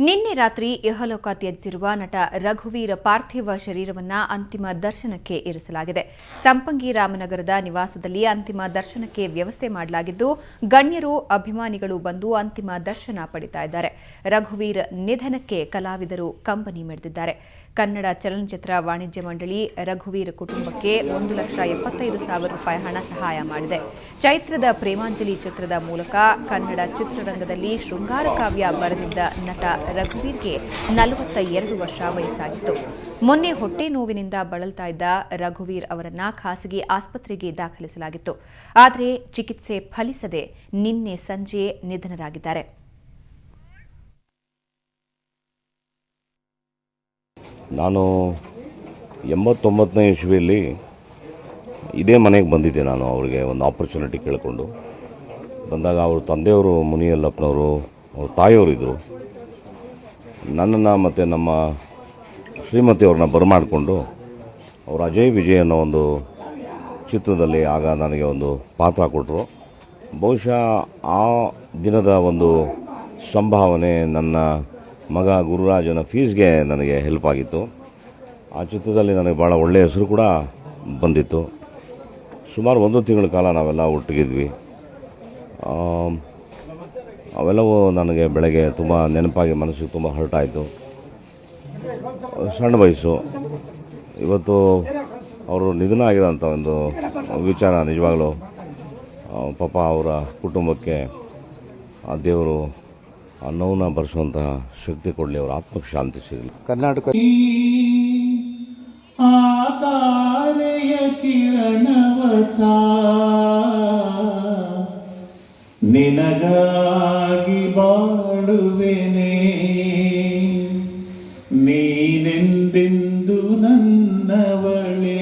ನಿನ್ನೆ ರಾತ್ರಿ ಇಹಲೋಕ ತ್ಯಜಿಸಿರುವ ನಟ ರಘುವೀರ್ ಪಾರ್ಥಿವ ಶರೀರವನ್ನು ಅಂತಿಮ ದರ್ಶನಕ್ಕೆ ಇರಿಸಲಾಗಿದೆ. ಸಂಪಂಗಿ ರಾಮನಗರದ ನಿವಾಸದಲ್ಲಿ ಅಂತಿಮ ದರ್ಶನಕ್ಕೆ ವ್ಯವಸ್ಥೆ ಮಾಡಲಾಗಿದ್ದು, ಗಣ್ಯರು ಅಭಿಮಾನಿಗಳು ಬಂದು ಅಂತಿಮ ದರ್ಶನ ಪಡೆಯುತ್ತಾ ಇದ್ದಾರೆ. ರಘುವೀರ್ ನಿಧನಕ್ಕೆ ಕಲಾವಿದರು ಕಂಬನಿ ಮಿಡಿದಿದ್ದಾರೆ. ಕನ್ನಡ ಚಲನಚಿತ್ರ ವಾಣಿಜ್ಯ ಮಂಡಳಿ ರಘುವೀರ್ ಕುಟುಂಬಕ್ಕೆ ₹1,75,000 ಹಣ ಸಹಾಯ ಮಾಡಿದೆ. ಚೈತ್ರದ ಪ್ರೇಮಾಂಜಲಿ ಚಿತ್ರದ ಮೂಲಕ ಕನ್ನಡ ಚಿತ್ರರಂಗದಲ್ಲಿ ಶೃಂಗಾರ ಕಾವ್ಯ ಬರೆದಿದ್ದ ನಟ ರಘುವೀರ್ಗೆ 42 ವರ್ಷ ವಯಸ್ಸಾಗಿತ್ತು. ಮೊನ್ನೆ ಹೊಟ್ಟೆ ನೋವಿನಿಂದ ಬಳಲ್ತಾ ಇದ್ದ ರಘುವೀರ್ ಅವರನ್ನ ಖಾಸಗಿ ಆಸ್ಪತ್ರೆಗೆ ದಾಖಲಿಸಲಾಗಿತ್ತು. ಆದರೆ ಚಿಕಿತ್ಸೆ ಫಲಿಸದೆ ನಿನ್ನೆ ಸಂಜೆ ನಿಧನರಾಗಿದ್ದಾರೆ. ನಾನು 89ನೇ ಇಸ್ವಿಯಲ್ಲಿ ಇದೇ ಮನೆಗೆ ಬಂದಿದ್ದೆ. ನಾನು ಅವರಿಗೆ ಒಂದು ಆಪರ್ಚುನಿಟಿ ಕೇಳಿಕೊಂಡು ಬಂದಾಗ ಅವ್ರ ತಂದೆಯವರು ಮುನಿಯಲ್ಲಪ್ಪನವರು, ಅವ್ರ ತಾಯಿಯವರು ಇದ್ದರು. ನನ್ನನ್ನು ಮತ್ತು ನಮ್ಮ ಶ್ರೀಮತಿಯವ್ರನ್ನ ಬರಮಾಡಿಕೊಂಡು ಅವರು ಅಜಯ್ ವಿಜಯ್ ಅನ್ನೋ ಒಂದು ಚಿತ್ರದಲ್ಲಿ ಆಗ ನನಗೆ ಒಂದು ಪಾತ್ರ ಕೊಟ್ಟರು. ಬಹುಶಃ ಆ ದಿನದ ಒಂದು ಸಂಭಾವನೆ ನನ್ನ ಮಗ ಗುರುರಾಜನ ಫೀಸ್ಗೆ ನನಗೆ ಹೆಲ್ಪ್ ಆಗಿತ್ತು. ಆ ಚಿತ್ರದಲ್ಲಿ ನನಗೆ ಭಾಳ ಒಳ್ಳೆಯ ಹೆಸರು ಕೂಡ ಬಂದಿತ್ತು. ಸುಮಾರು 1 ತಿಂಗಳ ಕಾಲ ನಾವೆಲ್ಲ ಒಟ್ಟಿಗಿದ್ವಿ. ಅವೆಲ್ಲವೂ ನನಗೆ ಬೆಳಗ್ಗೆ ತುಂಬ ನೆನಪಾಗಿ ಮನಸ್ಸಿಗೆ ತುಂಬ ಹರ್ಟ್ ಆಯಿತು. ಸಣ್ಣ ವಯಸ್ಸು, ಇವತ್ತು ಅವರು ನಿಧನ ಆಗಿರೋಂಥ ಒಂದು ವಿಚಾರ ನಿಜವಾಗಲೂ ಪಾಪ ಅವರ ಕುಟುಂಬಕ್ಕೆ ಆ ದೇವರು ಆ ನೋವನ್ನ ಭರಿಸುವಂಥ ಶಕ್ತಿ ಕೊಡಲಿ, ಅವರ ಆತ್ಮಕ್ಕೆ ಶಾಂತಿ ಸಿಗಲಿ. ಕರ್ನಾಟಕ ಆತಾರೆಯ ಕಿರಣವತ ನಿನಗಾಗಿ ಬಾಳುವೆನೆ, ನೀನೆಂದೆಂದು ನನ್ನವಳೇ.